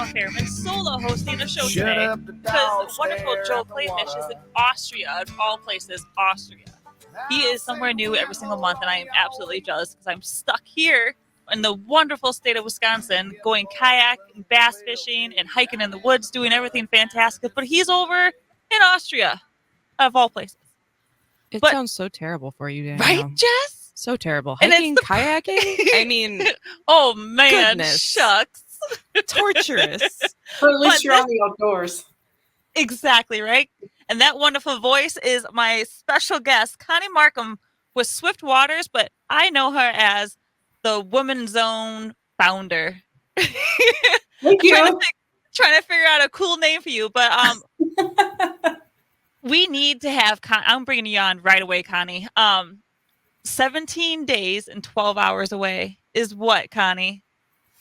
Danielle Fairman, solo hosting the show today because wonderful Joe Clayfish is in Austria, of all places, Austria. He is somewhere new every single month, and I am absolutely jealous because I'm stuck here in the wonderful state of Wisconsin, going kayak and bass fishing and hiking in the woods, doing everything fantastic. But he's over in Austria, of all places. It sounds so terrible for you, Danielle. Right, Jess? So terrible. Hiking, kayaking? I mean, oh man, goodness. Shucks. Torturous. But at least you're on the outdoors. Exactly, right? And that wonderful voice is my special guest, Connie Markham with Swift Waters, but I know her as the Woman Zone founder. Thank you. Trying to figure out a cool name for you, but we need to have I'm bringing you on right away, Connie. 17 days and 12 hours away is what, Connie?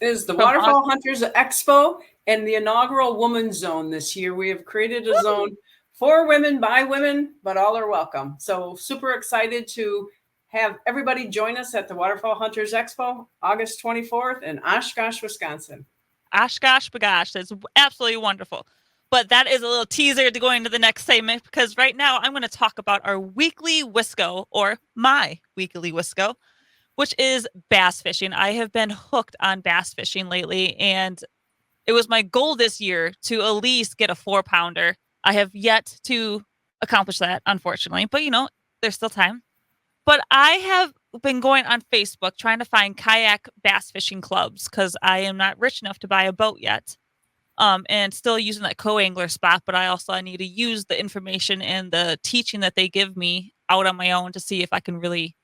Is the Waterfowl Hunters Expo and the inaugural Woman Zone this year. We have created a zone for women, by women, but all are welcome. So super excited to have everybody join us at the Waterfowl Hunters Expo, August 24th in Oshkosh, Wisconsin. Oshkosh, bagosh. That's absolutely wonderful. But that is a little teaser to go into the next segment because right now I'm going to talk about our weekly Wisco, or my weekly Wisco, which is bass fishing. I have been hooked on bass fishing lately, and it was my goal this year to at least get a 4-pounder. I have yet to accomplish that, unfortunately, but there's still time. But I have been going on Facebook trying to find kayak bass fishing clubs because I am not rich enough to buy a boat yet. And still using that co-angler spot, but I need to use the information and the teaching that they give me out on my own to see if I can really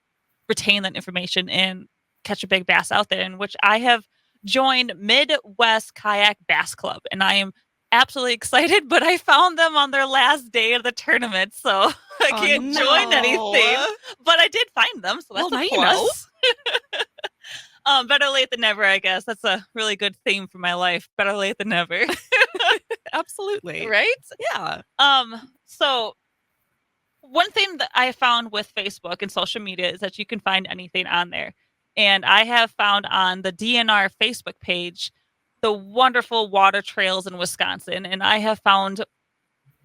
retain that information and catch a big bass out there, in which I have joined Midwest Kayak Bass Club, and I am absolutely excited, but I found them on their last day of the tournament, so I can't join anything, but I did find them, so that's a plus. Better late than never, I guess. That's a really good theme for my life. Better late than never. Absolutely. Right? Yeah. So one thing that I found with Facebook and social media is that you can find anything on there. And I have found on the DNR Facebook page the wonderful water trails in Wisconsin. And I have found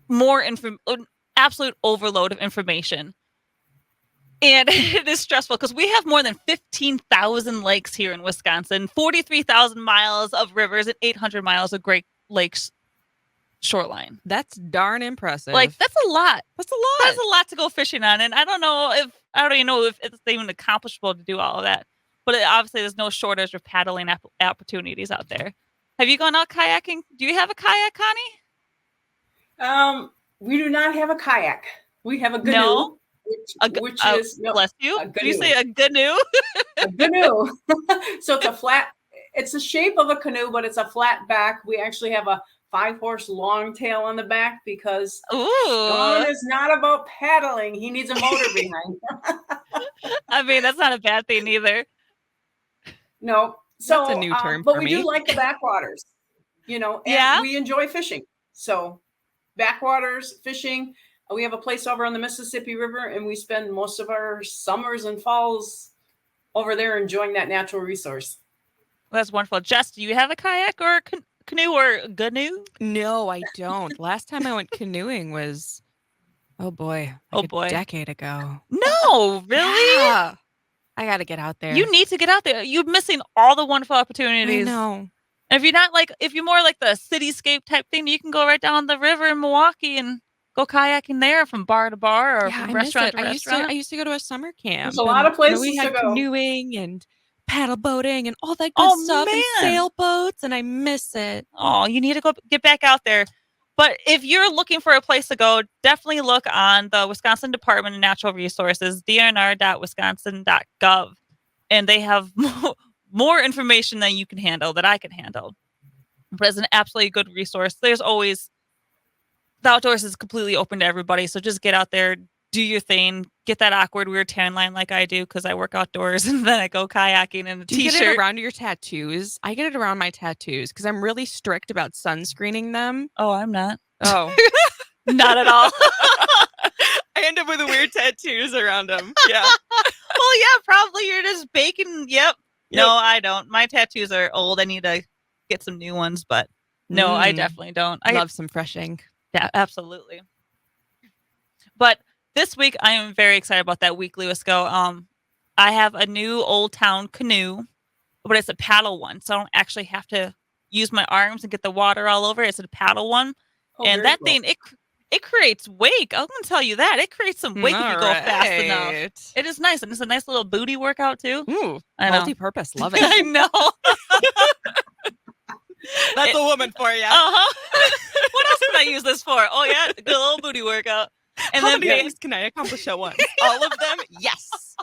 more absolute overload of information. And it is stressful because we have more than 15,000 lakes here in Wisconsin, 43,000 miles of rivers, and 800 miles of Great Lakes shoreline. That's darn impressive. That's a lot. That's a lot. That's a lot to go fishing on. And I don't even know if it's even accomplishable to do all of that. But obviously, there's no shortage of paddling opportunities out there. Have you gone out kayaking? Do you have a kayak, Connie? We do not have a kayak. We have a canoe. No? Which is bless you. Did you say a canoe? A canoe. So it's the shape of a canoe, but it's a flat back. We actually have a 5-horse long tail on the back because Sean is not about paddling. He needs a motor behind him. I mean, that's not a bad thing either. No. So that's a new term but for we me. do like the backwaters, and we enjoy fishing. So backwaters, fishing. We have a place over on the Mississippi River, and we spend most of our summers and falls over there enjoying that natural resource. That's wonderful. Jess, do you have a kayak or a canoe or canoe? No, I don't. Last time I went canoeing was, a decade ago. No, really? Yeah. I got to get out there. You need to get out there. You're missing all the wonderful opportunities. I know. And if you're more like the cityscape type thing, you can go right down the river in Milwaukee and go kayaking there from bar to bar or from restaurant to restaurant. I used to go to a summer camp. There's a lot of places we had to go. Canoeing and paddle boating and all that good stuff and sailboats, and I miss it. Oh, you need to go get back out there. But if you're looking for a place to go, definitely look on the Wisconsin Department of Natural Resources, dnr.wisconsin.gov, and they have more information than you can handle, that I can handle. But it's an absolutely good resource. There's always the outdoors is completely open to everybody. So just get out there, do your thing, get that awkward, weird tan line like I do because I work outdoors and then I go kayaking in a t-shirt. You get it around your tattoos? I get it around my tattoos because I'm really strict about sunscreening them. Oh, I'm not. Oh. Not at all. I end up with weird tattoos around them. Yeah. Well, yeah, probably you're just baking. Yep. No, I don't. My tattoos are old. I need to get some new ones, but No, I definitely don't. I love some fresh ink. Yeah, absolutely. But this week I am very excited about that weekly Wisco. I have a new Old Town canoe, but it's a paddle one, so I don't actually have to use my arms and get the water all over. It's a paddle one, and that thing it creates wake. I'm gonna tell you that it creates some wake if you go fast enough. It is nice, and it's a nice little booty workout too. Ooh, multi-purpose. Love it. I know. That's a woman for you. What else can I use this for? Oh yeah, good little booty workout. And How many things can I accomplish at once? All of them? Yes.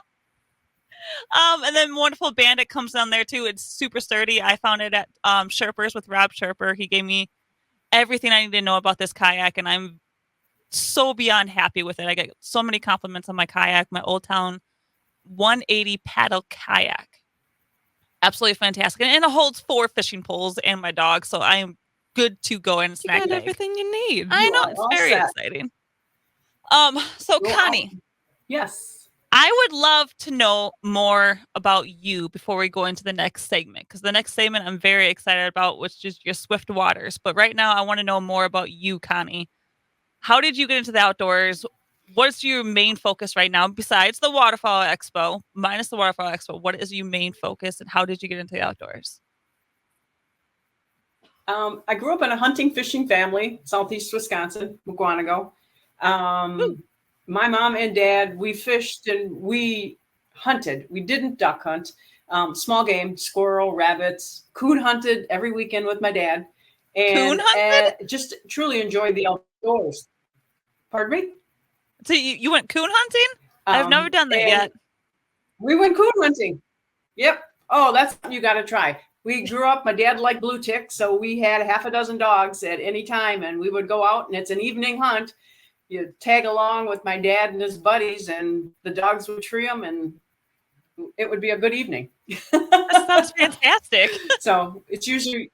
And then Wonderful Bandit comes down there too. It's super sturdy. I found it at Sherpers with Rob Sherper. He gave me everything I need to know about this kayak, and I'm so beyond happy with it. I get so many compliments on my kayak, my Old Town 180 paddle kayak. Absolutely fantastic. And it holds 4 fishing poles and my dog, so I am good to go and snack. You got everything you need. I know, it's very exciting. So Connie. Yes. I would love to know more about you before we go into the next segment, because the next segment I'm very excited about, which is your Swift Waters. But right now I want to know more about you, Connie. How did you get into the outdoors? What's your main focus right now besides the Waterfowl Expo, minus the Waterfowl Expo? What is your main focus, and how did you get into the outdoors? I grew up in a hunting fishing family, Southeast Wisconsin, Mukwonago. My mom and dad, we fished and we hunted. We didn't duck hunt. Small game, squirrel, rabbits, coon hunted every weekend with my dad. And just truly enjoyed the outdoors. Pardon me? So you went coon hunting? I've never done that yet. We went coon hunting. Yep. Oh, that's something you got to try. We grew up, my dad liked blue tick, so we had half a dozen dogs at any time, and we would go out, and it's an evening hunt. You tag along with my dad and his buddies, and the dogs would tree them, and it would be a good evening. That sounds fantastic. So it's usually,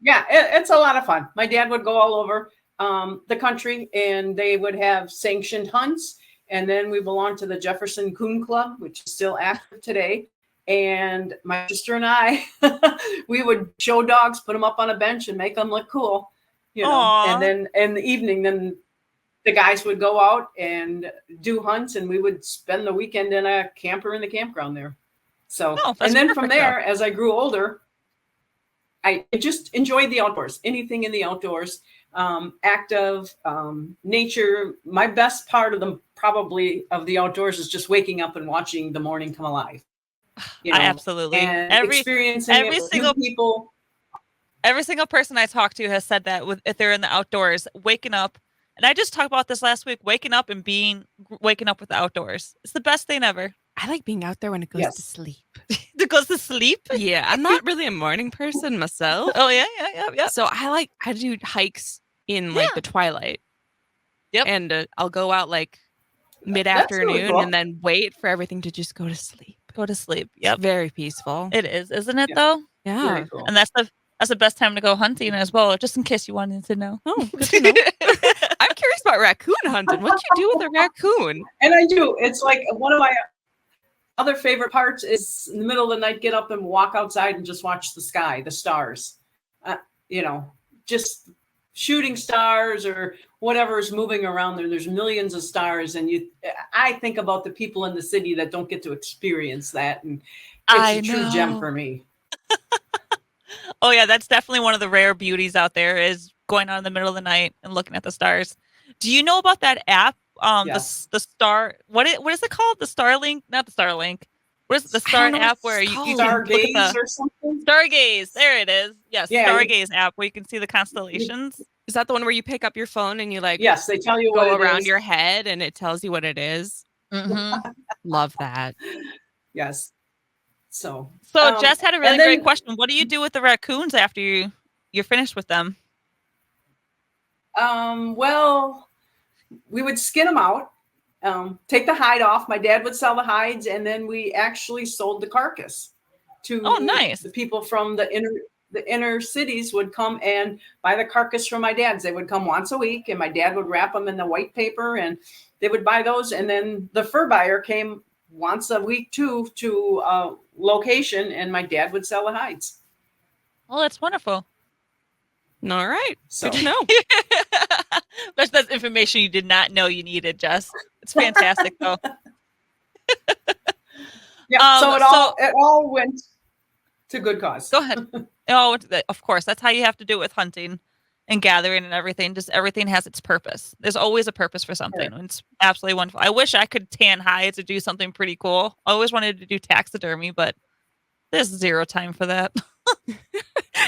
it's a lot of fun. My dad would go all over the country, and they would have sanctioned hunts. And then we belonged to the Jefferson Coon Club, which is still active today. And my sister and I, we would show dogs, put them up on a bench and make them look cool, you know. Aww. And then in the evening, then the guys would go out and do hunts, and we would spend the weekend in a camper in the campground there. So, and then from there, as I grew older, I just enjoyed the outdoors, anything in the outdoors, active, nature. My best part of the outdoors is just waking up and watching the morning come alive. You know, absolutely. And experiencing every single person I talk to has said that if they're in the outdoors, waking up. And I just talked about this last week, waking up with the outdoors. It's the best thing ever. I like being out there when it goes to sleep. It goes to sleep? Yeah, I'm not really a morning person myself. Oh, yeah. So I do hikes in like the twilight. Yep. And I'll go out like mid-afternoon really cool. And then wait for everything to just go to sleep. Yep. It's very peaceful. It is, isn't it though? Yeah. Cool. And that's the best time to go hunting as well, just in case you wanted to know. Oh, good to know. I'm curious about raccoon hunting. What do you do with a raccoon? And I do. It's like one of my other favorite parts is in the middle of the night, get up and walk outside and just watch the sky, the stars. Just shooting stars or whatever is moving around there. There's millions of stars, and I think about the people in the city that don't get to experience that, and it's a true gem for me. Oh yeah, that's definitely one of the rare beauties out there, is going out in the middle of the night and looking at the stars. Do you know about that app? The star, what is it called? The Starlink, not the Starlink. What is the Star app where you can Stargaze look at or something? Stargaze, there it is. Yes, Stargaze app where you can see the constellations. Is that the one where you pick up your phone and you Yes, they tell you go around your head and it tells you what it is? Mm-hmm. Love that. Yes. So Jess had a really great question. What do you do with the raccoons after you're finished with them? Well, we would skin them out, take the hide off. My dad would sell the hides, and then we actually sold the carcass to the people from the inner cities would come and buy the carcass from my dad's. They would come once a week, and my dad would wrap them in the white paper, and they would buy those. And then the fur buyer came once a week too, to a location, and my dad would sell the hides. Oh, that's wonderful. All right. So. Good to know. That's information you did not know you needed, Jess. It's fantastic, though. Yeah. So it all went to good cause. Go ahead. Oh, of course. That's how you have to do it with hunting and gathering and everything. Just everything has its purpose. There's always a purpose for something. Sure. It's absolutely wonderful. I wish I could tan hides or do something pretty cool. I always wanted to do taxidermy, but there's zero time for that.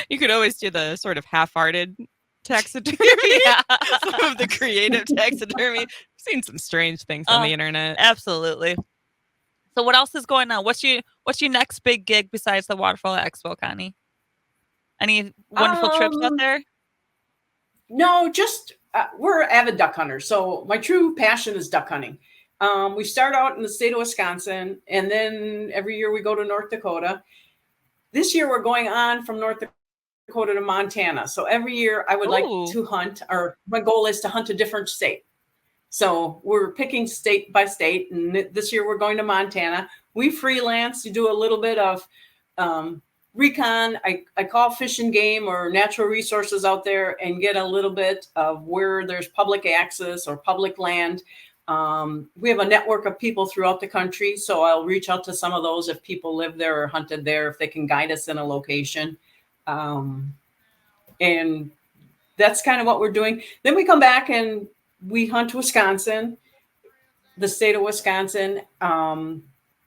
You could always do the sort of half-hearted taxidermy. Yeah. Some of the creative taxidermy. I've seen some strange things on the internet. Absolutely. So what else is going on? What's your next big gig besides the Waterfowl Expo, Connie? Any wonderful trips out there? No, just we're avid duck hunters. So my true passion is duck hunting. We start out in the state of Wisconsin, and then every year we go to North Dakota. This year we're going on from North Dakota to Montana. So every year I would like to hunt, or my goal is to hunt a different state. So we're picking state by state, and this year we're going to Montana. We freelance to do a little bit of recon. I call Fish and Game or natural resources out there and get a little bit of where there's public access or public land. We have a network of people throughout the country, so I'll reach out to some of those if people live there or hunted there, if they can guide us in a location. And that's kind of what we're doing. Then we come back and we hunt Wisconsin, the state of Wisconsin,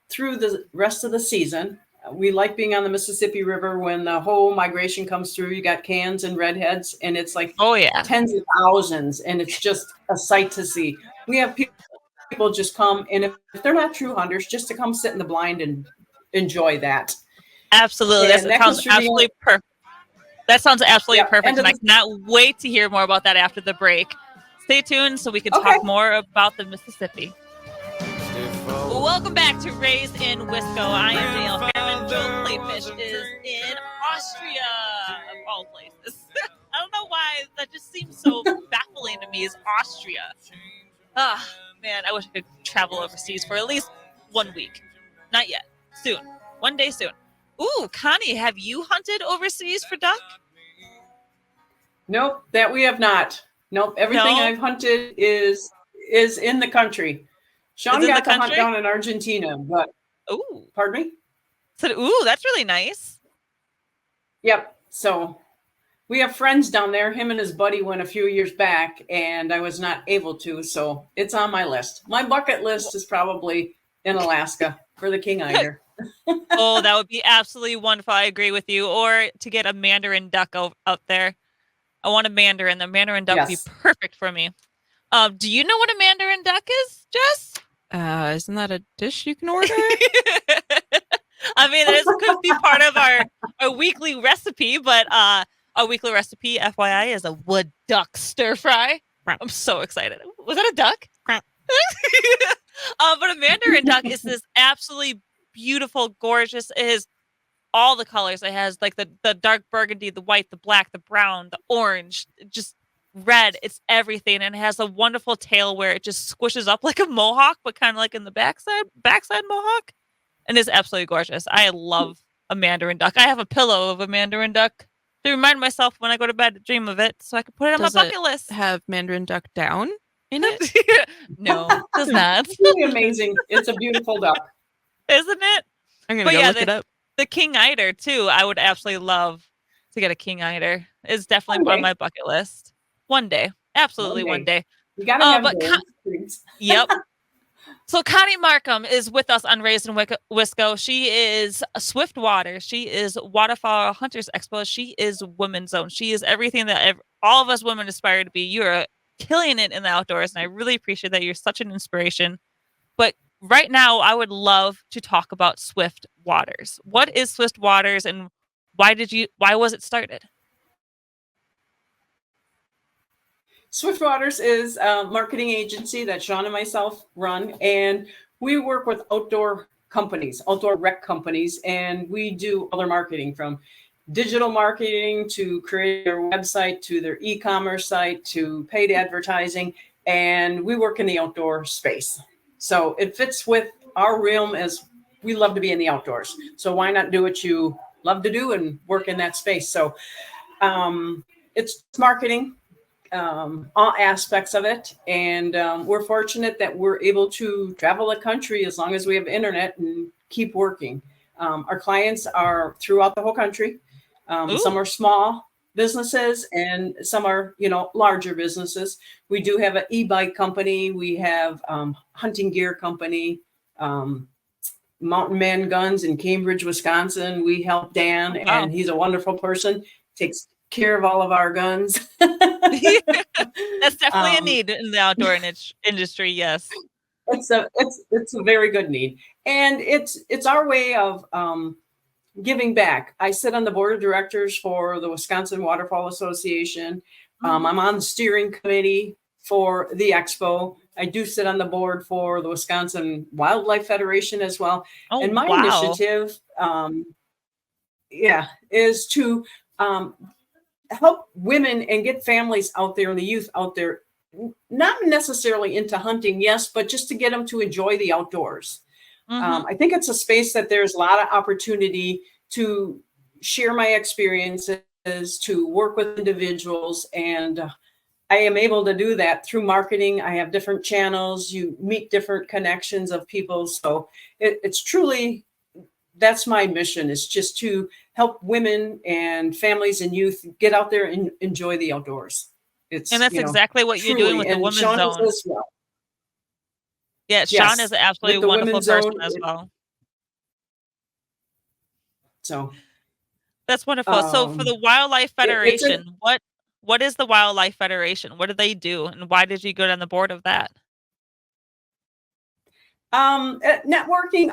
through the rest of the season. We like being on the Mississippi River when the whole migration comes through. You got cans and redheads, and it's like tens of thousands, and it's just a sight to see. We have people just come, and if they're not true hunters, just to come sit in the blind and enjoy that. Absolutely. That sounds absolutely perfect. That sounds absolutely perfect, and I cannot wait to hear more about that after the break. Stay tuned so we can talk more about the Mississippi. Welcome back to Raised in Wisco. I am Danielle Fairman. Joe Clayfish is in Austria, of all places. I don't know why that just seems so baffling to me, is Austria. Man, I wish I could travel overseas for at least 1 week. Not yet. Soon. One day soon. Ooh, Connie, have you hunted overseas for duck? Nope, that we have not. Nope, everything I've hunted is in the country. Sean got to hunt down in Argentina, but pardon me? So, that's really nice. Yep. So we have friends down there. Him and his buddy went a few years back, and I was not able to. So it's on my list. My bucket list is probably in Alaska for the king eider. Oh, that would be absolutely wonderful. I agree with you. Or to get a mandarin duck out there. I want a mandarin. The mandarin duck would be perfect for me. Do you know what a mandarin duck is, Jess? Isn't that a dish you can order? I mean, this could be part of our weekly recipe, but our weekly recipe, FYI, is a wood duck stir fry. I'm so excited. Was that a duck? But a mandarin duck is this absolutely beautiful, gorgeous. It has all the colors. It has like the dark burgundy, the white, the black, the brown, the orange, just red. It's everything, and it has a wonderful tail where it just squishes up like a mohawk, but kind of like in the backside mohawk, and it's absolutely gorgeous. I love a mandarin duck. I have a pillow of a mandarin duck to remind myself when I go to bed to dream of it, so I can put it on my bucket list. Have mandarin duck down in it? No, it does not. It's really amazing. It's a beautiful duck, isn't it? I'm gonna go look it up. The king eider too. I would absolutely love to get a king eider. It's definitely on my bucket list. One day. Absolutely one day. You gotta have those. Yep. So Connie Markham is with us on Raised in Wisco. She is Swiftwater. She is Waterfowl Hunters Expo. She is Women's Zone. She is everything that all of us women aspire to be. You're killing it in the outdoors, and I really appreciate that. You're such an inspiration. But right now, I would love to talk about Swift Waters. What is Swift Waters, and why was it started? Swift Waters is a marketing agency that Sean and myself run, and we work with outdoor companies, outdoor rec companies, and we do other marketing, from digital marketing to create their website to their e-commerce site to paid advertising, and we work in the outdoor space. So it fits with our realm, as we love to be in the outdoors. So why not do what you love to do and work in that space? So it's marketing, all aspects of it. And we're fortunate that we're able to travel the country as long as we have internet and keep working. Our clients are throughout the whole country. Some are small businesses and some are, larger businesses. We do have an e-bike company. We have hunting gear company, Mountain Man Guns in Cambridge, Wisconsin. We help Dan, and he's a wonderful person. Takes care of all of our guns. That's definitely a need in the outdoor industry. Yes, it's a very good need, and it's our way of giving back. I sit on the board of directors for the Wisconsin Waterfowl Association. I'm on the steering committee for the expo. I do sit on the board for the Wisconsin Wildlife Federation as well. And my initiative, is to help women and get families out there and the youth out there, not necessarily into hunting, yes, but just to get them to enjoy the outdoors. I think it's a space that there's a lot of opportunity to share my experiences, to work with individuals, and I am able to do that through marketing. I have different channels. You meet different connections of people. So it's truly, that's my mission, is just to help women and families and youth get out there and enjoy the outdoors. And that's exactly what you're doing with the Women's Zone. Well. Yeah, Sean is absolutely a wonderful person as well. So that's wonderful. So for the Wildlife Federation, what is the Wildlife Federation? What do they do, and why did you go on the board of that? Networking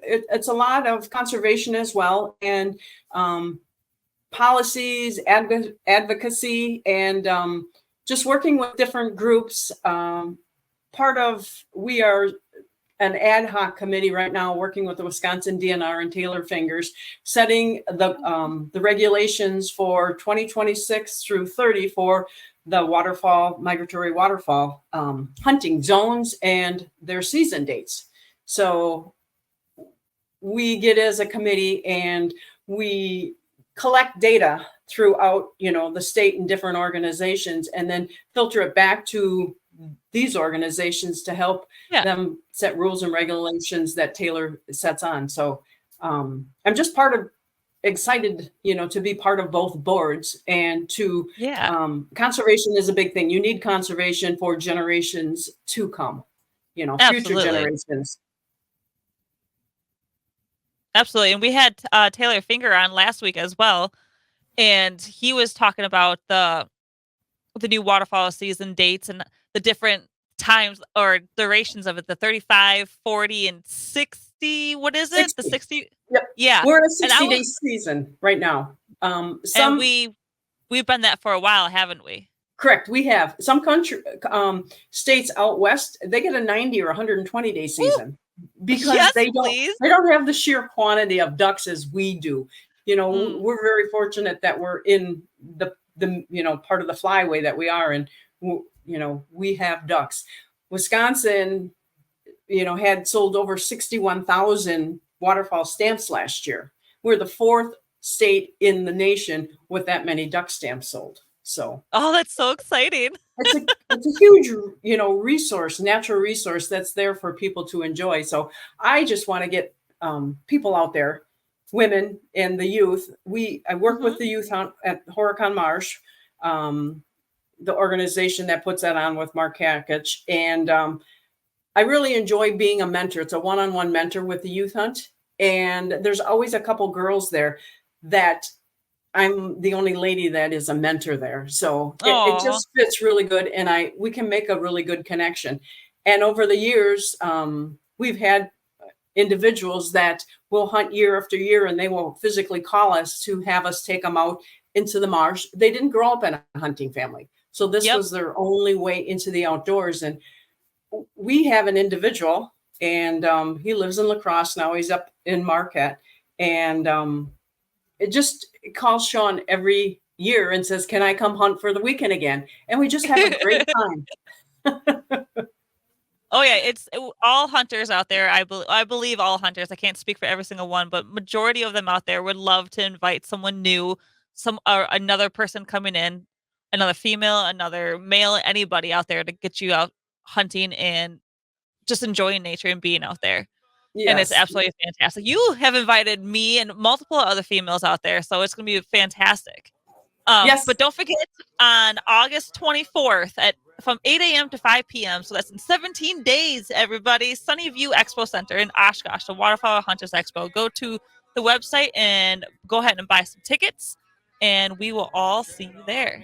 it's a lot of conservation as well, and policies, advocacy, and just working with different groups. We are an ad hoc committee right now working with the Wisconsin DNR and Taylor Fingers, setting the regulations for 2026 through 30 for the migratory waterfowl hunting zones and their season dates. So we get as a committee and we collect data throughout, the state and different organizations, and then filter it back to these organizations to help them set rules and regulations that Taylor sets on. So I'm just excited, to be part of both boards, and to conservation is a big thing. You need conservation for generations to come, future generations. Absolutely. And we had Taylor Finger on last week as well, and he was talking about the new waterfowl season dates and the different times or durations of it, the 35, 40, and 60. What is 60. It? The 60? Yep. Yeah. We're in a 60-day season right now. And we've been that for a while, haven't we? Correct. We have some states out west, they get a 90 or 120-day season. Because they don't have the sheer quantity of ducks as we do. We're very fortunate that we're in the part of the flyway that we are, and we have ducks. Wisconsin, had sold over 61,000 waterfowl stamps last year. We're the fourth state in the nation with that many duck stamps sold. So, that's so exciting. It's a huge, resource, natural resource that's there for people to enjoy. So I just want to get people out there, women and the youth. I work with the youth hunt at Horicon Marsh, the organization that puts that on with Mark Kakich. And I really enjoy being a mentor. It's a one-on-one mentor with the youth hunt. And there's always a couple girls there that I'm the only lady that is a mentor there. So it just fits really good. And we can make a really good connection. And over the years, we've had individuals that will hunt year after year, and they will physically call us to have us take them out into the marsh. They didn't grow up in a hunting family. So this was their only way into the outdoors. And we have an individual, and he lives in La Crosse now. He's up in Marquette. And it calls Sean every year and says, "Can I come hunt for the weekend again?" And we just have a great time. Oh yeah, it's all hunters out there. I believe all hunters. I can't speak for every single one, but majority of them out there would love to invite someone new, another person coming in, another female, another male, anybody out there to get you out hunting and just enjoying nature and being out there. Yes. And it's absolutely fantastic. You have invited me and multiple other females out there, so it's going to be fantastic. Yes. But don't forget, on August 24th from 8 a.m. to 5 p.m., so that's in 17 days, everybody, Sunny View Expo Center in Oshkosh, the Waterfowl Hunters Expo. Go to the website and go ahead and buy some tickets, and we will all see you there.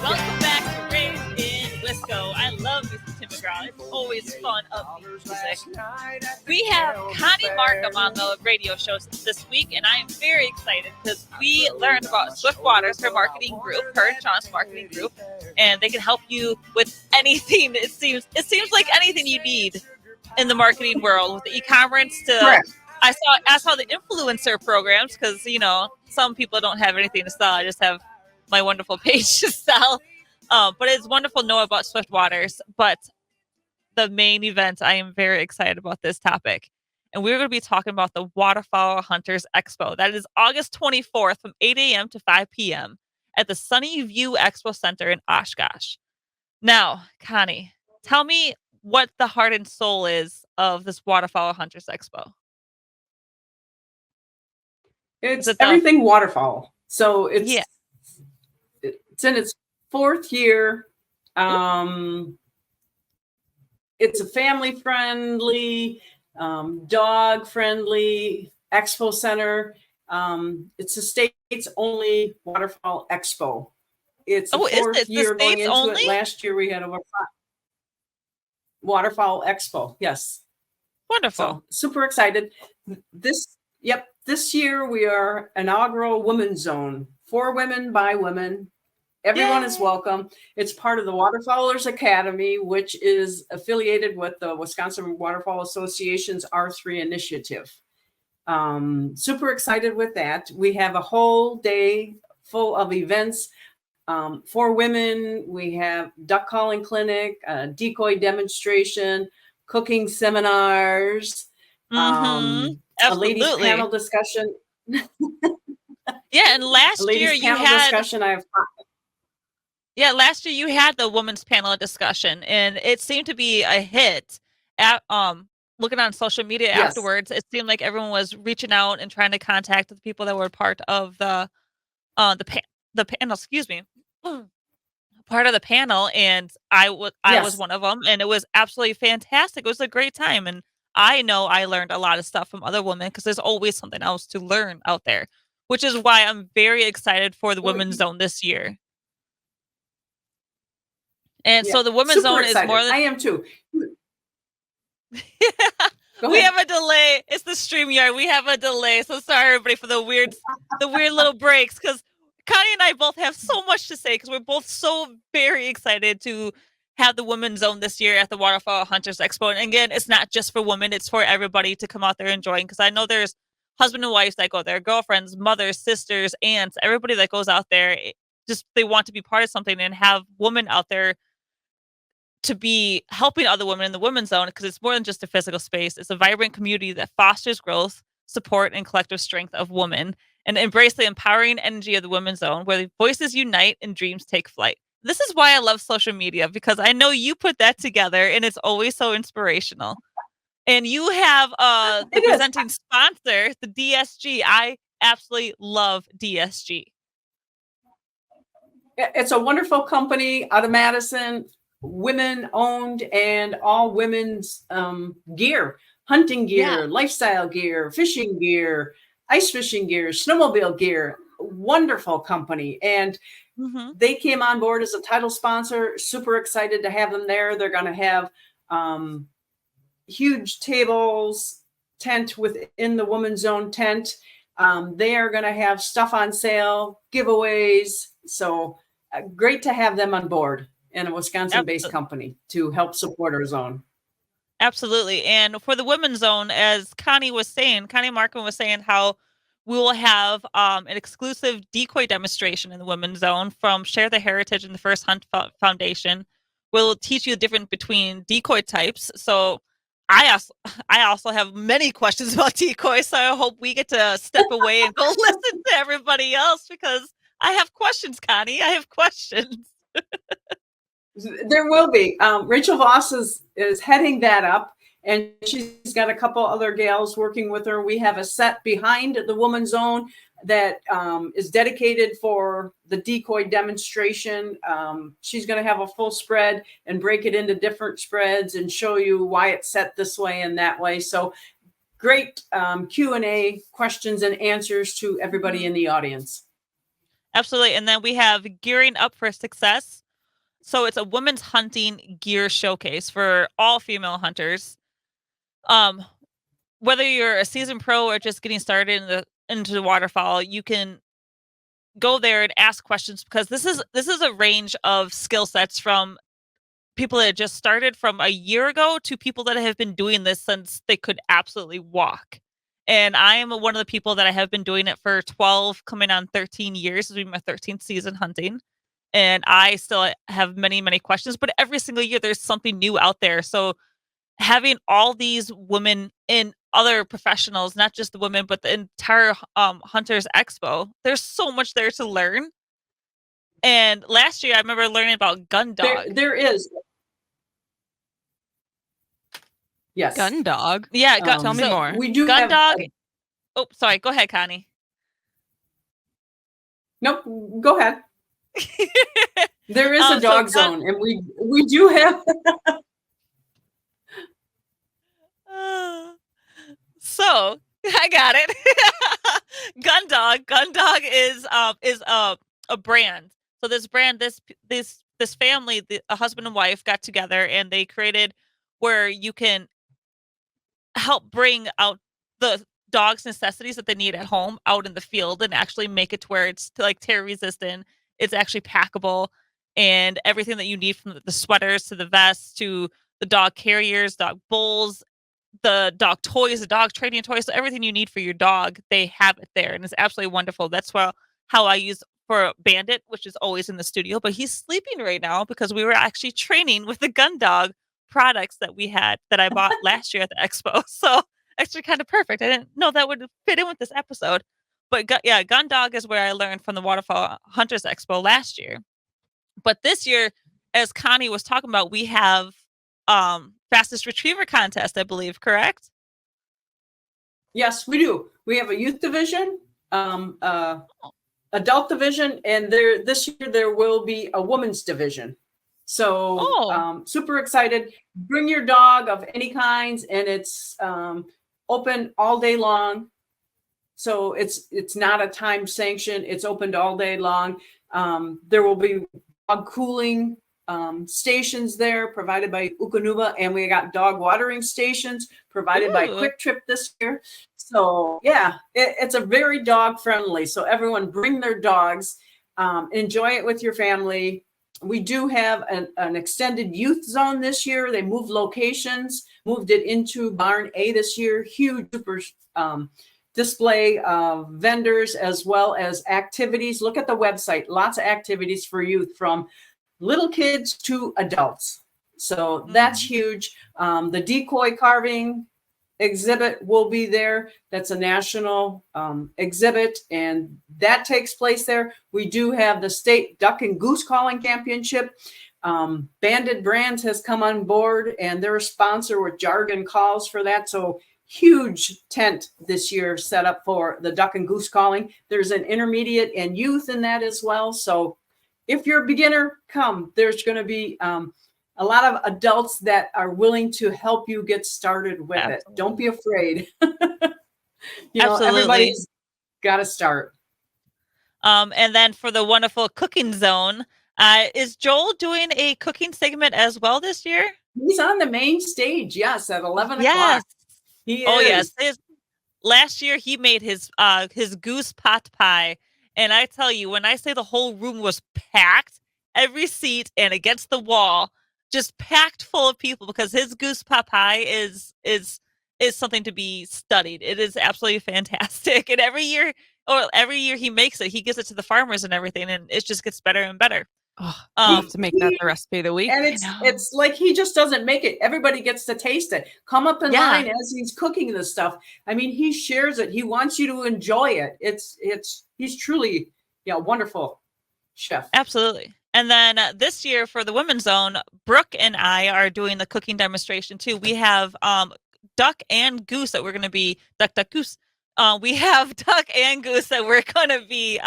Welcome back to Raised in Wisco. I love this Tim McGraw. It's always fun upbeat music. We have Connie Markham on the radio show this week, and I am very excited because we learned about Swift Waters, her marketing group, her and Sean's marketing group, and they can help you with anything. It seems like anything you need in the marketing world, with the e-commerce to. Correct. I saw the influencer programs because some people don't have anything to sell. I just have my wonderful page to sell. But it's wonderful to know about Swift Waters. But the main event, I am very excited about this topic. And we're going to be talking about the Waterfowl Hunters Expo. That is August 24th from 8 a.m. to 5 p.m. at the Sunny View Expo Center in Oshkosh. Now, Connie, tell me what the heart and soul is of this Waterfowl Hunters Expo. It's everything waterfowl. So it's in its 4th year. It's a family-friendly, dog-friendly expo center. It's the state's only waterfowl expo. It's the 4th year going into only? It. Last year we had over 5 waterfowl expo. Yes. Wonderful. So, super excited. This year we are inaugural Women's Zone. For women, by women. Everyone is welcome. It's part of the Waterfowlers Academy, which is affiliated with the Wisconsin Waterfowl Association's R3 initiative. Super excited with that. We have a whole day full of events. For women, we have duck calling clinic, decoy demonstration, cooking seminars, a ladies panel discussion. Yeah, and last year you had discussion. last year you had the women's panel discussion, and it seemed to be a hit. At looking on social media afterwards, it seemed like everyone was reaching out and trying to contact the people that were part of the panel. Excuse me, part of the panel, and I was one of them, and it was absolutely fantastic. It was a great time, and I know I learned a lot of stuff from other women because there's always something else to learn out there, which is why I'm very excited for the Women's Zone this year. And so the Women's Zone is more than... I am too. We have a delay. It's the StreamYard. We have a delay. So sorry, everybody, for the weird little breaks, because Connie and I both have so much to say because we're both so very excited to have the Women's Zone this year at the Waterfowl Hunters Expo. And again, it's not just for women. It's for everybody to come out there enjoying, because I know there's husband and wives that go there, girlfriends, mothers, sisters, aunts, everybody that goes out there. They want to be part of something and have women out there to be helping other women in the Women's Zone, because it's more than just a physical space. It's a vibrant community that fosters growth, support, and collective strength of women, and embrace the empowering energy of the Women's Zone, where the voices unite and dreams take flight. This is why I love social media, because I know you put that together, and it's always so inspirational. And you have the presenting sponsor, the DSG. I absolutely love DSG. It's a wonderful company out of Madison, women-owned, and all women's gear, hunting gear, lifestyle gear, fishing gear, ice fishing gear, snowmobile gear. Wonderful company. And they came on board as a title sponsor. Super excited to have them there. They're going to have huge tables, tent within the Women's Zone tent. They are going to have stuff on sale, giveaways. So great to have them on board, and a Wisconsin-based company to help support our zone. Absolutely. And for the Women's Zone, as Connie Markham was saying, how we will have an exclusive decoy demonstration in the Women's Zone from Share the Heritage and the First Hunt Foundation. We'll teach you the difference between decoy types. So I also have many questions about decoys, so I hope we get to step away and go listen to everybody else because I have questions, Connie. I have questions. There will be. Rachel Voss is heading that up, and she's got a couple other gals working with her. We have a set behind the Woman's Zone that is dedicated for the decoy demonstration. She's going to have a full spread and break it into different spreads and show you why it's set this way and that way. So great Q&A, questions and answers to everybody in the audience. Absolutely. And then we have Gearing Up for Success. So it's a women's hunting gear showcase for all female hunters. Whether you're a seasoned pro or just getting started into waterfowl, you can go there and ask questions because this is a range of skill sets from people that just started from a year ago to people that have been doing this since they could absolutely walk. And I am one of the people that I have been doing it for 12, coming on 13 years. This will be my 13th season hunting. And I still have many, many questions, but every single year there's something new out there. So having all these women and other professionals, not just the women, but the entire Hunters Expo, there's so much there to learn. And last year I remember learning about gun dog. There is. Yes. Gun dog? Yeah, tell me more. We do gun have dog. Oh, sorry. Go ahead, Connie. Nope. Go ahead. There is a dog zone, and we do have. So I got it. Gun dog is a brand. So this brand, this family, a husband and wife got together and they created where you can help bring out the dog's necessities that they need at home out in the field and actually make it to where it's like tear resistant. It's actually packable, and everything that you need from the sweaters to the vests to the dog carriers, dog bowls, the dog toys, the dog training toys, so everything you need for your dog, they have it there, and it's absolutely wonderful. That's how I use for Bandit, which is always in the studio, but he's sleeping right now because we were actually training with the gun dog products that I bought last year at the expo. So actually kind of perfect. I didn't know that would fit in with this episode. But gun dog is where I learned from the Waterfowl Hunters Expo last year. But this year, as Connie was talking about, we have fastest retriever contest, I believe, correct? Yes, we do. We have a youth division, adult division, and this year there will be a women's division. So super excited. Bring your dog of any kinds, and it's open all day long. So it's not a time sanction. It's opened all day long. There will be dog cooling stations there provided by Ukanuba, and we got dog watering stations provided by Quick Trip this year. So yeah, it's a very dog friendly. So everyone bring their dogs, enjoy it with your family. We do have an extended youth zone this year. They moved locations, moved it into Barn A this year. Huge super display of vendors as well as activities. Look at the website. Lots of activities for youth from little kids to adults. So that's huge. The decoy carving exhibit will be there. That's a national exhibit, and that takes place there. We do have the state duck and goose calling championship. Banded Brands has come on board, and they're a sponsor with Jargon Calls for that. So huge tent this year set up for the duck and goose calling. There's an intermediate and youth in that as well. So if you're a beginner, come. There's going to be a lot of adults that are willing to help you get started with it. Don't be afraid. Everybody's got to start. And then for the wonderful cooking zone, is Joel doing a cooking segment as well this year? He's on the main stage, yes, at 11 yes. o'clock. He oh, is. yes. Last year, he made his goose pot pie. And I tell you, when I say the whole room was packed, every seat and against the wall, just packed full of people, because his goose pot pie is something to be studied. It is absolutely fantastic. And every year he makes it, he gives it to the farmers and everything, and it just gets better and better. Oh, I'll have to make that the recipe of the week. And it's like he just doesn't make it. Everybody gets to taste it. Come up in line as he's cooking this stuff. I mean, he shares it. He wants you to enjoy it. He's truly, wonderful chef. Absolutely. And then this year for the Women's Zone, Brooke and I are doing the cooking demonstration too. We have duck and goose that we're going to be duck goose. We have duck and goose that we're going to be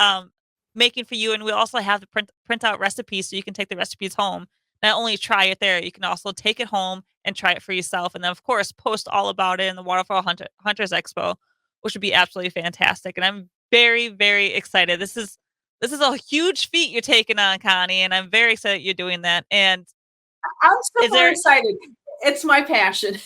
making for you, and we also have the print out recipes so you can take the recipes home. Not only try it there, you can also take it home and try it for yourself, and then of course post all about it in the Waterfowl Hunters Expo, which would be absolutely fantastic. And I'm very, very excited. This is a huge feat you're taking on, Connie, and I'm very excited you're doing that. And I'm super excited. It's my passion.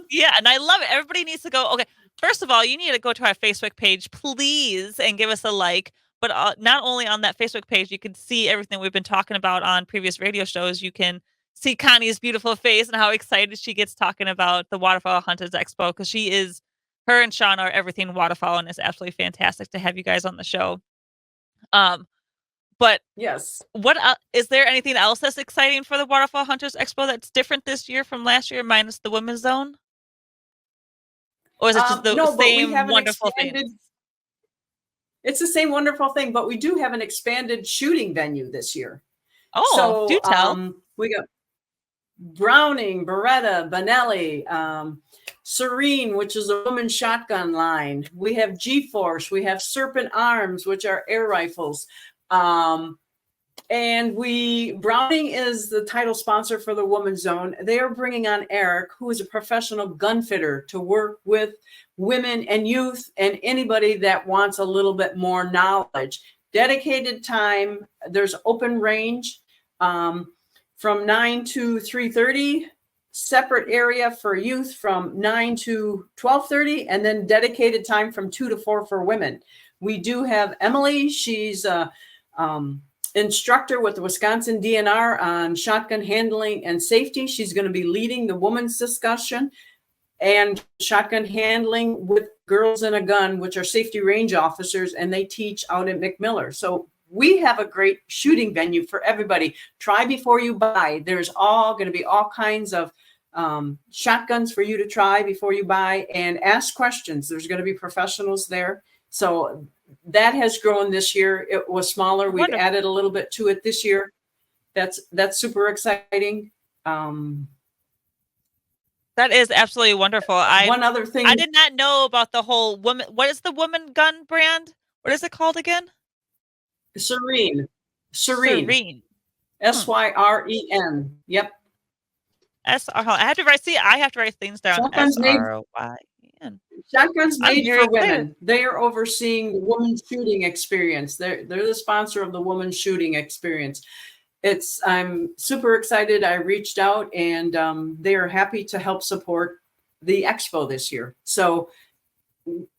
Yeah, and I love it. Everybody needs to go. Okay, first of all, you need to go to our Facebook page, please, and give us a like. But not only on that Facebook page, you can see everything we've been talking about on previous radio shows. You can see Connie's beautiful face and how excited she gets talking about the Waterfowl Hunters Expo, because her and Sean are everything waterfowl, and it's absolutely fantastic to have you guys on the show. But yes, what is there anything else that's exciting for the Waterfowl Hunters Expo that's different this year from last year, minus the Women's Zone? Or is it just the same wonderful thing? It's the same wonderful thing, but we do have an expanded shooting venue this year. Oh, so, do tell. We got Browning, Beretta, Benelli, Serene, which is a woman's shotgun line. We have G-Force. We have Serpent Arms, which are air rifles. And Browning is the title sponsor for the Women's Zone. They are bringing on Eric, who is a professional gun fitter, to work with women and youth and anybody that wants a little bit more knowledge. Dedicated time. There's open range from 9 to 3:30, separate area for youth from 9 to 12:30, and then dedicated time from 2 to 4 for women. We do have Emily. She's a instructor with the Wisconsin DNR on shotgun handling and safety. She's going to be leading the women's discussion and shotgun handling with Girls in a Gun, which are safety range officers, and they teach out at McMiller. So we have a great shooting venue for everybody. Try before you buy. There's going to be all kinds of shotguns for you to try before you buy, and ask questions. There's going to be professionals there. So that has grown this year. It was smaller. We've added a little bit to it this year. That's super exciting. That is absolutely wonderful. One other thing. I did not know about the whole woman. What is the woman gun brand? What is it called again? Serene. Syren. SYREN. Yep. I have to write things down. SRYN. Shotguns made for women. They are overseeing the women's shooting experience. They're the sponsor of the women's shooting experience. I'm super excited. I reached out, and they are happy to help support the expo this year. So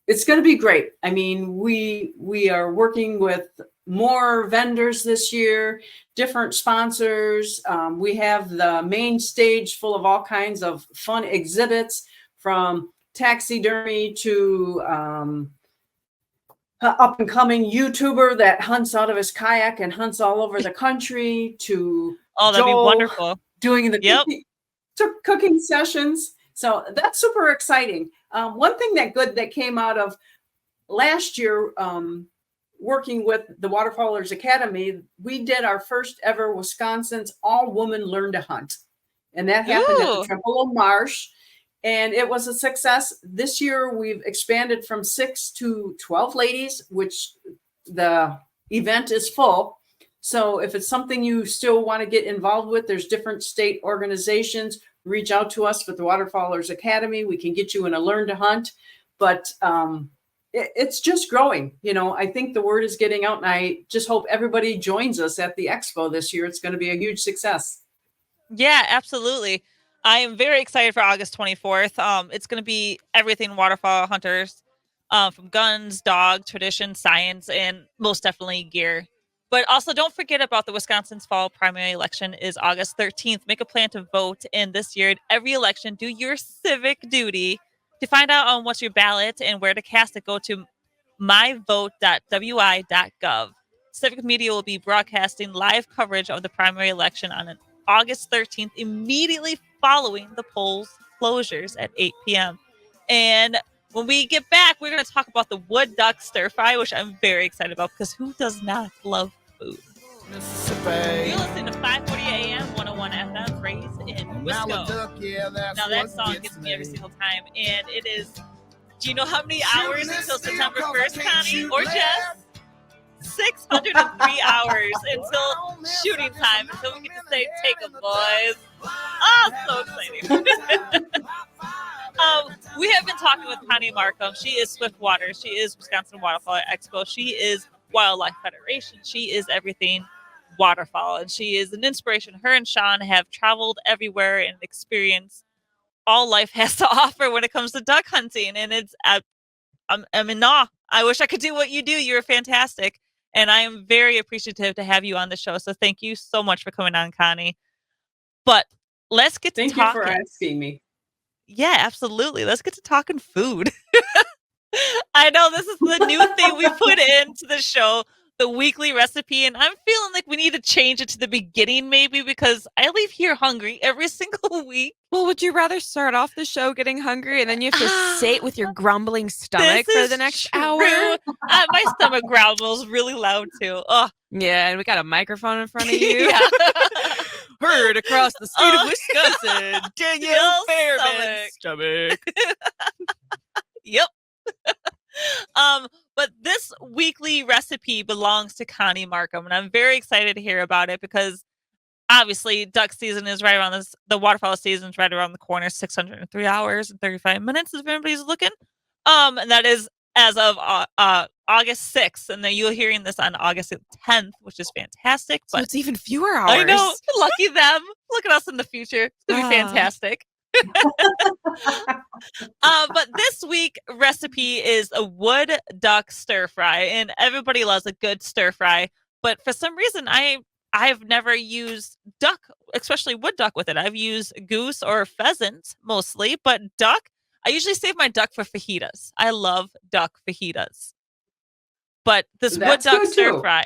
it's going to be great. I mean, we are working with more vendors this year, different sponsors. We have the main stage full of all kinds of fun exhibits, from taxidermy to up and coming YouTuber that hunts out of his kayak and hunts all over the country, to that'd be wonderful, doing the cooking sessions. So that's super exciting. One thing that came out of last year, working with the Waterfowlers Academy, we did our first ever Wisconsin's all-woman Learn to Hunt, and that happened at the Trempealeau Marsh. And it was a success. This year, we've expanded from 6 to 12 ladies, which the event is full. So if it's something you still want to get involved with, there's different state organizations. Reach out to us with the Waterfowlers Academy. We can get you in a Learn to Hunt. But it's just growing. I think the word is getting out, and I just hope everybody joins us at the expo this year. It's going to be a huge success. Yeah, absolutely. I am very excited for August 24th. It's going to be everything Waterfowl Hunters, from guns, dog, tradition, science, and most definitely gear. But also don't forget about the Wisconsin's fall primary election is August 13th. Make a plan to vote. And this year, at every election, do your civic duty. To find out on what's your ballot and where to cast it, go to myvote.wi.gov. Civic Media will be broadcasting live coverage of the primary election on August 13th, immediately following the polls closures at 8 p.m. And when we get back, we're going to talk about the wood duck stir fry, which I'm very excited about because who does not love food? You're listening to 540 AM, 101 FM, Praise in Wisco. Now that song gets me every single time, and it is, do you know how many hours until September 1st, Connie or Jess? 603 hours until shooting time, until we get to say, take them, boys. Oh, so exciting. We have been talking with Connie Markham. She is Swiftwater. She is Wisconsin Waterfowl Expo. She is Wildlife Federation. She is everything waterfowl, and she is an inspiration. Her and Sean have traveled everywhere and experienced all life has to offer when it comes to duck hunting, and it's I'm in awe. I wish I could do what you do. You're fantastic, and I am very appreciative to have you on the show. So thank you so much for coming on, Connie. But let's get to talking. Thank you for asking me. Yeah, absolutely. Let's get to talking food. I know this is the new thing we put into the show, the weekly recipe, and I'm feeling like we need to change it to the beginning maybe because I leave here hungry every single week. Well, would you rather start off the show getting hungry and then you have to sit with your grumbling stomach for the next hour? My stomach growls really loud too. Oh. Yeah, and we got a microphone in front of you. Heard across the state of Wisconsin, Danielle Fairman stomach. Yep. But this weekly recipe belongs to Connie Markham, and I'm very excited to hear about it because obviously duck season is right around this. The waterfowl season is right around the corner. 603 hours and 35 minutes if anybody's looking. And that is as of August 6th, and then you're hearing this on August 10th, which is fantastic. But so it's even fewer hours. I know. Lucky them. Look at us in the future. It's gonna be fantastic. But this week recipe is a wood duck stir fry, and everybody loves a good stir fry. But for some reason, I've never used duck, especially wood duck, with it. I've used goose or pheasant mostly, but duck, I usually save my duck for fajitas. I love duck fajitas. But this wood duck stir fry,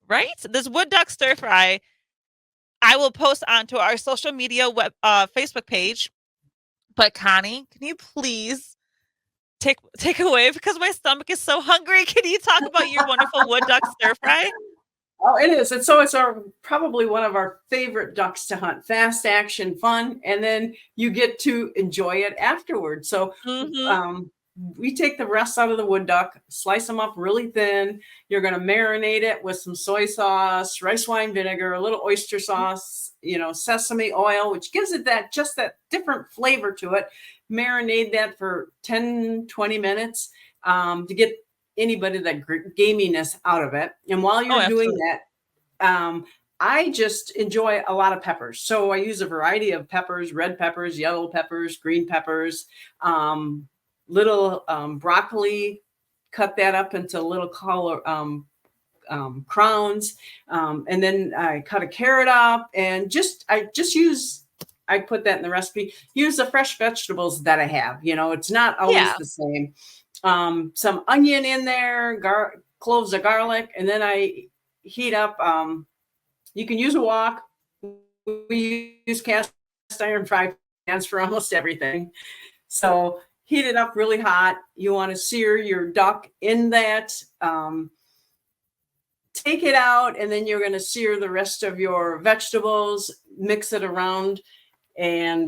right? This wood duck stir fry, I will post onto our social media Facebook page. But Connie, can you please take away because my stomach is so hungry? Can you talk about your wonderful wood duck stir fry? Oh, it is. And so it's probably one of our favorite ducks to hunt. Fast action, fun, and then you get to enjoy it afterwards. So we take the rest out of the wood duck, slice them up really thin. You're going to marinate it with some soy sauce, rice wine vinegar, a little oyster sauce, sesame oil, which gives it that different flavor to it. Marinate that for 10, 20 minutes to get anybody that gaminess out of it. And while you're doing that, I just enjoy a lot of peppers. So I use a variety of peppers: red peppers, yellow peppers, green peppers, little broccoli, cut that up into little crowns. And then I cut a carrot up and I put that in the recipe. Use the fresh vegetables that I have. It's not always the same. Some onion in there, cloves of garlic, and then I heat up. You can use a wok. We use cast iron fry pans for almost everything. So heat it up really hot. You want to sear your duck in that. Take it out, and then you're going to sear the rest of your vegetables. Mix it around, and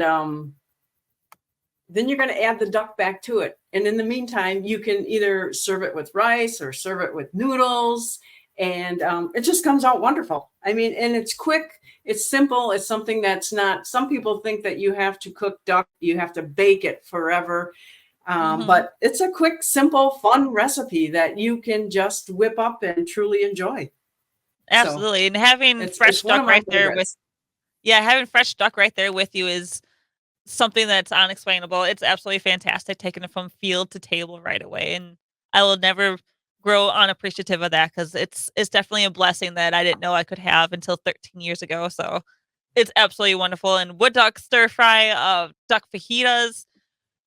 then you're going to add the duck back to it. And in the meantime, you can either serve it with rice or serve it with noodles. And it just comes out wonderful. I mean, and it's quick. It's simple. It's something that's not, some people think that you have to cook duck, you have to bake it forever. But it's a quick, simple, fun recipe that you can just whip up and truly enjoy. Absolutely. So, and having fresh duck right there having fresh duck right there with you is something that's unexplainable. It's absolutely fantastic, taking it from field to table right away. And I will never grow unappreciative of that because it's definitely a blessing that I didn't know I could have until 13 years ago. So it's absolutely wonderful. And wood duck stir fry, duck fajitas,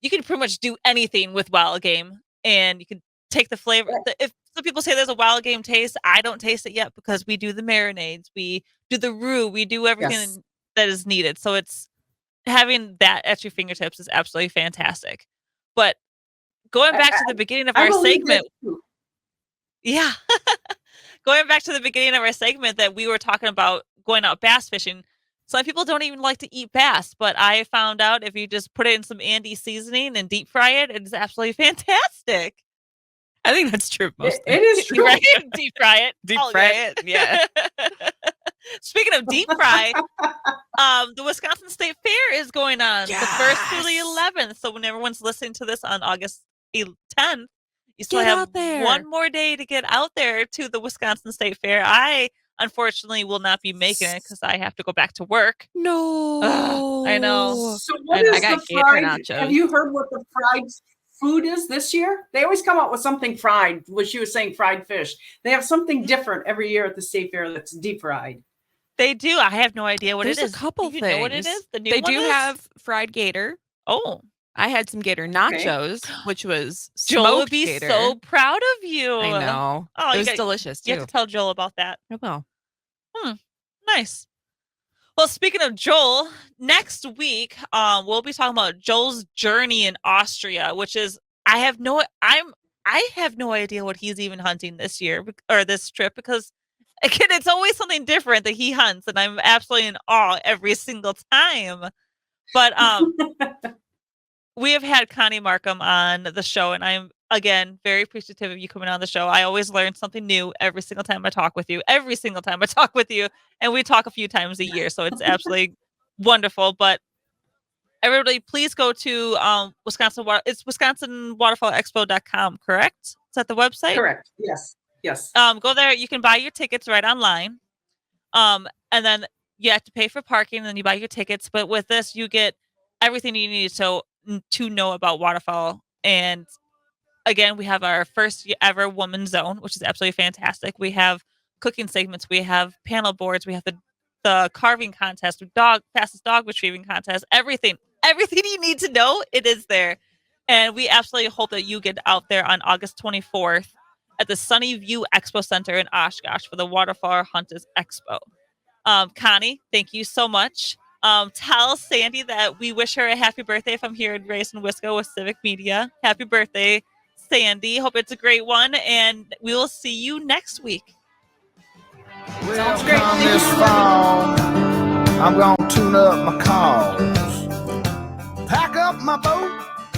you can pretty much do anything with wild game, and you can take the flavor. If some people say there's a wild game taste. I don't taste it yet because we do the marinades, we do the roux, we do everything that is needed. So it's having that at your fingertips is absolutely fantastic. But going back to the beginning of our segment, yeah, going back to the beginning of our segment that we were talking about going out bass fishing. Some people don't even like to eat bass, but I found out if you just put it in some Andy seasoning and deep fry it, it's absolutely fantastic. I think that's true. It is true. Right? Deep fry it. Deep fry it. Yeah. Speaking of deep fry, the Wisconsin State Fair is going on the 1st through the 11th. So when everyone's listening to this on August 10th, you still have one more day to get out there to the Wisconsin State Fair. I unfortunately will not be making it because I have to go back to work. No. I know. So what is the fried? Nachos. Have you heard what the fried food is this year? They always come out with something fried. What she was saying, fried fish. They have something different every year at the State Fair that's deep fried. They do. I have no idea what There's it is. a couple you things. know what it is? The new they one do is? have fried gator. Oh. I had some gator nachos, which was Joel would be gator. so proud of you. I know. Oh, it was delicious too. You have to tell Joel about that. I will. Nice. Well, speaking of Joel, next week we'll be talking about Joel's journey in Austria, which is I have no idea what he's even hunting this year or this trip because again, it's always something different that he hunts, and I'm absolutely in awe every single time. But we have had Connie Markham on the show, and I'm, again, very appreciative of you coming on the show. I always learn something new every single time I talk with you. And we talk a few times a year, so it's absolutely wonderful. But everybody, please go to it's wisconsinwaterfowlexpo.com, correct? Is that the website? Correct. Yes. Go there. You can buy your tickets right online. And then you have to pay for parking, and then you buy your tickets. But with this, you get everything you need to know about waterfowl. And again, we have our first ever woman zone, which is absolutely fantastic. We have cooking segments, we have panel boards, we have the carving contest, fastest dog retrieving contest, everything you need to know, it is there. And we absolutely hope that you get out there on August 24th at the Sunny View Expo Center in Oshkosh for the Waterfowl Hunters Expo. Connie, thank you so much. Tell Sandy that we wish her a happy birthday from here in Racing Wisco with Civic Media. Happy birthday, Sandy. Hope it's a great one, and we will see you next week. Sounds great. This fall, I'm gonna tune up my calls, pack up my boat,